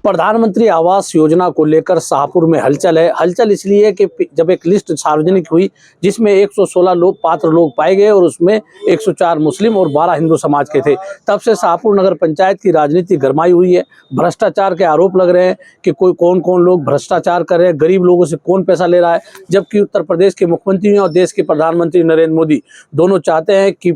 प्रधानमंत्री आवास योजना को लेकर शाहपुर में हलचल है। हलचल इसलिए कि जब एक लिस्ट सार्वजनिक हुई जिसमें 116 लोग पात्र लोग पाए गए और उसमें 104 मुस्लिम और 12 हिंदू समाज के थे, तब से शाहपुर नगर पंचायत की राजनीति गरमाई हुई है। भ्रष्टाचार के आरोप लग रहे हैं कि कोई कौन कौन लोग भ्रष्टाचार कर रहे हैं, गरीब लोगों से कौन पैसा ले रहा है, जबकि उत्तर प्रदेश के मुख्यमंत्री और देश के प्रधानमंत्री नरेंद्र मोदी दोनों चाहते हैं कि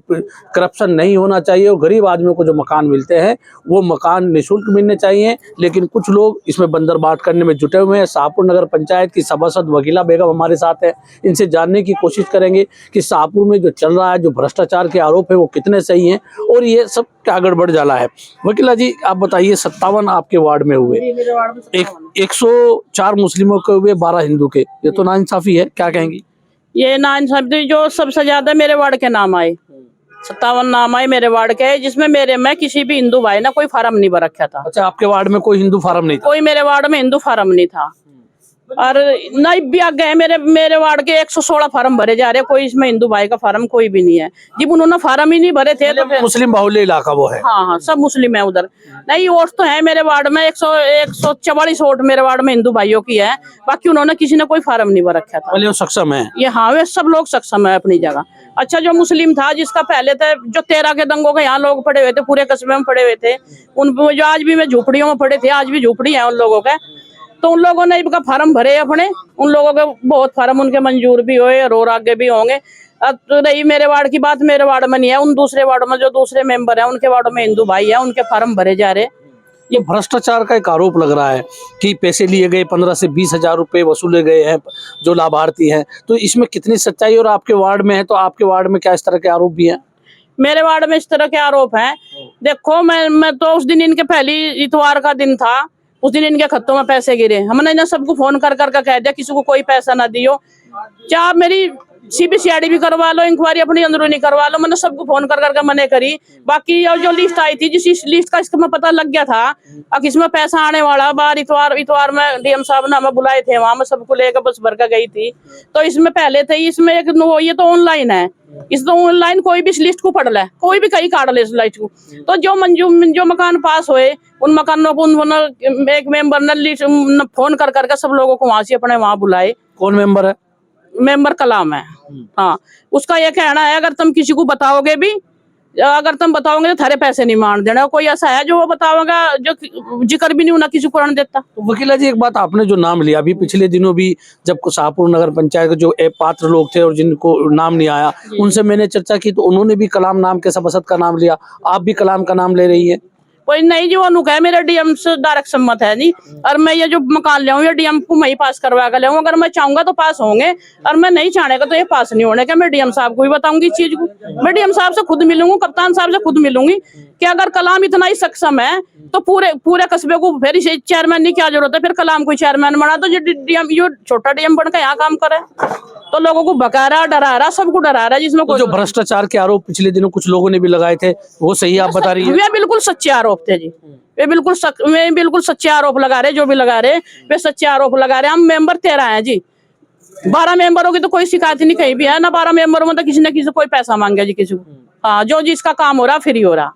करप्शन नहीं होना चाहिए और गरीब आदमियों को जो मकान मिलते हैं वो मकान निःशुल्क मिलने चाहिए। लेकिन कुछ लोग इसमें बंदरबाट करने में जुटे हुए हैं। शाहपुर नगर पंचायत की सभासद वकीला बेगम हमारे साथ है, इनसे जानने की कोशिश करेंगे कि शाहपुर में जो चल रहा है, जो भ्रष्टाचार के आरोप है वो कितने सही हैं और ये सब क्या गड़बड़ जाला है। वकीला जी आप बताइए, 57 आपके वार्ड में हुए, 104 मुस्लिमों के हुए, 12 हिंदू के, ये तो नाइंसाफी है, क्या कहेंगी? ये नाइंसाफी जो सबसे ज्यादा मेरे वार्ड के नाम आए, 57 नाम आए मेरे वार्ड के, जिसमें मैं किसी भी हिंदू भाई ना कोई फार्म नहीं भर रखा था। अच्छा, आपके वार्ड में कोई हिंदू फार्म नहीं था? कोई मेरे वार्ड में हिंदू फार्म नहीं था और नहीं भी आ गए मेरे वार्ड के 116 फार्म भरे जा रहे, कोई इसमें हिंदू भाई का फार्म कोई भी नहीं है। जब उन्होंने फार्म ही नहीं भरे थे तो मुस्लिम बाहुल्य इलाका वो है। हाँ, सब मुस्लिम है उधर। नहीं, वोट तो है मेरे वार्ड में 144 वोट मेरे वार्ड में हिंदू भाइयों की है, बाकी उन्होंने किसी ने कोई फार्म नहीं भर रखा था। वो सक्षम है ये, हाँ, वे सब लोग सक्षम है अपनी जगह। अच्छा, जो मुस्लिम था जिसका पहले थे, जो 13 के दंगों के यहाँ लोग पड़े हुए थे, पूरे कस्बे में पड़े हुए थे, उन जो आज भी मैं झोपड़ियों में पड़े थे, आज भी झोपड़ी है उन लोगों के, तो उन लोगों ने इनका फार्म भरे अपने, उन लोगों के बहुत फार्म उनके मंजूर भी हुए और आगे भी होंगे। तो रही मेरे वार्ड की बात, मेरे वार्ड में नहीं है, उन दूसरे वार्ड में जो दूसरे मेंबर है उनके वार्ड में हिंदू भाई है, उनके फार्म भरे जा रहे। ये भ्रष्टाचार का एक आरोप लग रहा है कि पैसे लिए गए, 15 से 20 हजार रुपए वसूले गए हैं जो लाभार्थी हैं, तो इसमें कितनी सच्चाई और आपके वार्ड में है, तो आपके वार्ड में क्या इस तरह के आरोप भी हैं? मेरे वार्ड में इस तरह के आरोप हैं। देखो, मैं तो उस दिन इनके पहली इतवार का दिन था, उस दिन इनके खत्तों में पैसे गिरे। हमने ना सबको फोन कर कह दिया किसी को कोई पैसा ना दियो, चाहे मेरी CBCID भी करवा लो, इंक्वायरी अपनी अंदरूनी करवा लो, मैंने सबको फोन कर मने करी। बाकी जो लिस्ट आई थी, जिस लिस्ट का इसमें पता लग गया था अब इसमें पैसा आने वाला, बार इतवार में DM साहब ने हमें बुलाए थे, वहां में सबको लेकर बस भर कर गई थी। तो इसमें पहले थे, इसमें एक ये तो ऑनलाइन है, इस तो ऑनलाइन कोई भी इस लिस्ट को पढ़ ले, कोई भी कहीं काट ले इस लिस्ट को। तो जो मकान पास हुए उन मकानों को एक मेंबर ने लिस्ट फोन कर सब लोगों को वहां से अपने वहां बुलाए। कौन मेंबर है? मेंबर कलाम है। हाँ, उसका ये कहना है अगर तुम किसी को बताओगे भी, अगर तुम बताओगे तो थारे पैसे नहीं मान देना। कोई ऐसा है जो वो बताओगा जो जिक्र भी नहीं होना किसी को देता। तो वकीला जी एक बात, आपने जो नाम लिया अभी पिछले दिनों भी, जब शाहपुर नगर पंचायत के जो पात्र लोग थे और जिनको नाम नहीं आया, उनसे मैंने चर्चा की तो उन्होंने भी कलाम नाम के सभासद का नाम लिया, आप भी कलाम का नाम ले रही है? कोई नहीं, जो अनुक है मेरा DM से डायरेक्ट सम्मत है नहीं, और मैं ये जो मकान ले ये DM को मैं ही पास करवा कर ले, अगर मैं चाहूंगा तो पास होंगे और मैं नहीं चाहेगा तो ये पास नहीं होने का। मैं DM साहब को भी बताऊंगी इस चीज को, मैं DM साहब से खुद मिलूंगी, कप्तान साहब से खुद मिलूंगी कि अगर कलाम इतना ही सक्षम है तो पूरे कस्बे को फिर चेयरमैन की क्या जरूरत है, फिर कलाम को चेयरमैन बना तो जो छोटा DM बन के यहाँ काम करे। तो लोगों को भगा रहा, डरा रहा, सबको डरा रहा है। जिसमें तो जो भ्रष्टाचार के आरोप पिछले दिनों कुछ लोगों ने भी लगाए थे, वो सही आप बता रही है? वे बिल्कुल सच्चे आरोप थे जी, वे बिल्कुल सच्चे आरोप लगा रहे, जो भी लगा रहे वे सच्चे आरोप लगा रहे। हम मेंबर 13 हैं जी, 12 मेंबरों की तो कोई शिकायत नहीं कहीं भी है ना, 12 मेंबरों में तो किसी न किसी कोई पैसा मांगे जी किसी को। हाँ, जो जिसका काम हो रहा फ्री हो रहा।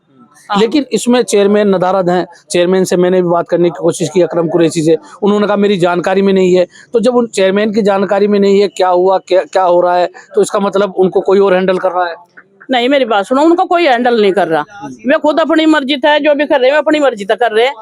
लेकिन इसमें चेयरमैन नदारद हैं, चेयरमैन से मैंने भी बात करने की कोशिश की, अकरम कुरैशी से, उन्होंने कहा मेरी जानकारी में नहीं है। तो जब उन चेयरमैन की जानकारी में नहीं है क्या हुआ, क्या हो रहा है, तो इसका मतलब उनको कोई और हैंडल कर रहा है? नहीं, मेरी बात सुनो, उनको कोई हैंडल नहीं कर रहा, वे खुद अपनी मर्जी था जो भी कर रहे हैं, अपनी मर्जी तक कर रहे हैं।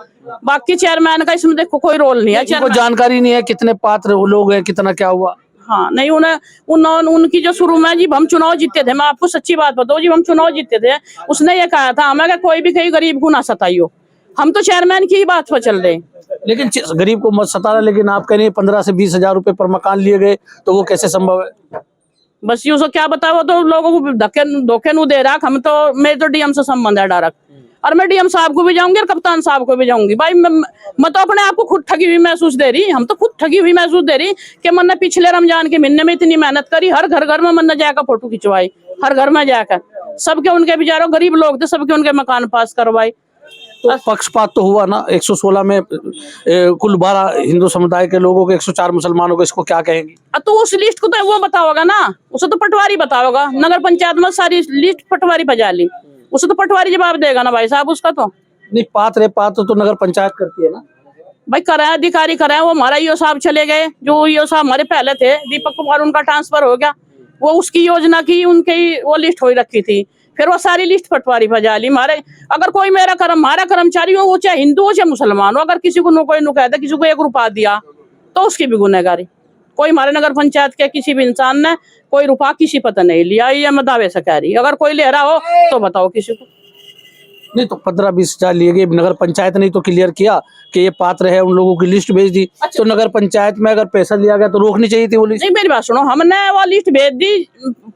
बाकी चेयरमैन का इसमें देखो कोई रोल नहीं है। उनको जानकारी नहीं है कितने पात्र लोग हैं, कितना क्या हुआ। हाँ, नहीं, उनकी जो शुरू में जी हम चुनाव जीते थे, मैं आपको सच्ची बात बताऊं जी, हम चुनाव जीते थे, उसने ये कहा था हमें कोई भी कहीं गरीब को ना सताइयो। हम तो चेयरमैन की ही बात पर चल रहे, लेकिन गरीब को मत सता रहा। लेकिन आप कह रहे हैं 15 से 20 हजार रुपए पर मकान लिए गए, तो वो कैसे संभव है? बस यूँ क्या बताओ, तो लोगों को धोखे नहीं दे रहा। हम तो, मेरे तो DM से संबंध है डायरेक्ट, और मैं DM साहब को भी जाऊंगी और कप्तान साहब को भी जाऊंगी। भाई मैं तो अपने आप को खुद ठगी हुई महसूस दे रही, हम तो खुद ठगी हुई महसूस दे रही कि मैंने पिछले रमजान के महीने में इतनी मेहनत करी, हर घर में मैंने जाकर फोटो खिंचवाई, हर घर में जाकर सबके, उनके बेचारों गरीब लोग थे, सबके उनके मकान पास करवाई। तो पक्षपात तो हुआ ना, 116 में कुल 12 हिंदू समुदाय के लोगों को, 104 मुसलमानों को, इसको क्या कहेंगे? तो उस लिस्ट को तो वो बताओगा ना, उसे तो पटवारी बताओगा। नगर पंचायत में सारी लिस्ट पटवारी बजा ली, उसे तो पटवारी जवाब देगा ना भाई साहब उसका। तो नहीं, पात्र तो नगर पंचायत करती है ना। भाई कराया अधिकारी कराया, वो हमारा ईओ साहब चले गए, जो ईओ साहब हमारे पहले थे दीपक कुमार, उनका ट्रांसफर हो गया, वो उसकी योजना की उनकी वो लिस्ट हो रखी थी, फिर वो सारी लिस्ट पटवारी बजा ली। हमारे अगर कोई हमारा कर्मचारी हो, वो चाहे हिंदू हो चाहे मुसलमान हो, अगर किसी को कोई कहता किसी को 1 रुपया दिया तो उसकी भी गुनहगारी। कोई हमारे नगर पंचायत के किसी भी इंसान ने कोई रुपया किसी पता नहीं लिया, ये मैं दावे से कह रही। अगर कोई ले रहा हो तो बताओ किसी को। नहीं तो 15-20 हजार लिए गए, नगर पंचायत ने तो क्लियर किया कि ये पात्र है, उन लोगों की लिस्ट भेज दी। तो नगर पंचायत में अगर पैसा लिया गया तो रोकनी चाहिए थी वो लिस्ट। नहीं मेरी बात सुनो, हमने वो लिस्ट भेज दी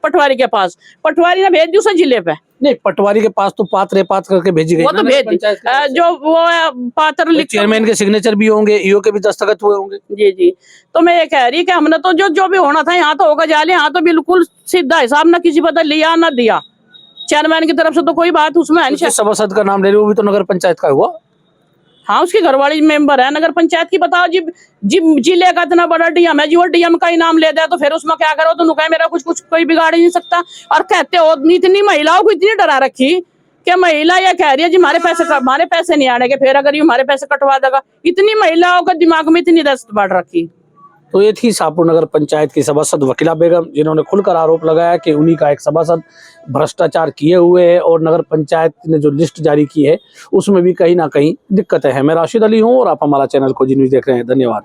पटवारी के पास, पटवारी ने भेज दी उसे जिले पे। नहीं, पटवारी के पास तो पात्र है, पात्र करके भेजी गई, वो तो भेज दी, जो वो पात्र लिख, चेयरमैन के सिग्नेचर भी होंगे, ईओ के भी दस्तखत हुए होंगे। जी जी। तो मैं ये कह रही कि हमने तो जो भी होना था यहाँ तो होगा जाले, यहाँ तो बिल्कुल सीधा हिसाब, ना किसी पता लिया ना दिया, चेयरमैन की तरफ से तो कोई बात उसमें है नहीं। सभासद का नाम ले रहे हो, वो भी तो नगर पंचायत का हुआ। हाँ, उसकी घरवाली मेंबर है नगर पंचायत की। बताओ जी, जिले का इतना बड़ा डीएम है जी, वो डीएम का ही नाम ले दे तो फिर उसमें क्या करो, तो नुका मेरा कुछ कोई बिगाड़ ही नहीं सकता। और कहते हो इतनी महिलाओं को इतनी डरा रखी कि महिला ये कह रही है जी हमारे पैसे नहीं आने के, फिर अगर ये हमारे पैसे कटवा देगा, इतनी महिलाओं के दिमाग में इतनी दहशत बढ़ रखी। तो ये थी शाहपुर नगर पंचायत की सभासद वकीला बेगम, जिन्होंने खुलकर आरोप लगाया कि उन्हीं का एक सभासद भ्रष्टाचार किए हुए है और नगर पंचायत ने जो लिस्ट जारी की है उसमें भी कहीं ना कहीं दिक्कतें हैं। मैं राशिद अली हूं और आप हमारा चैनल खोजी न्यूज़ देख रहे हैं। धन्यवाद।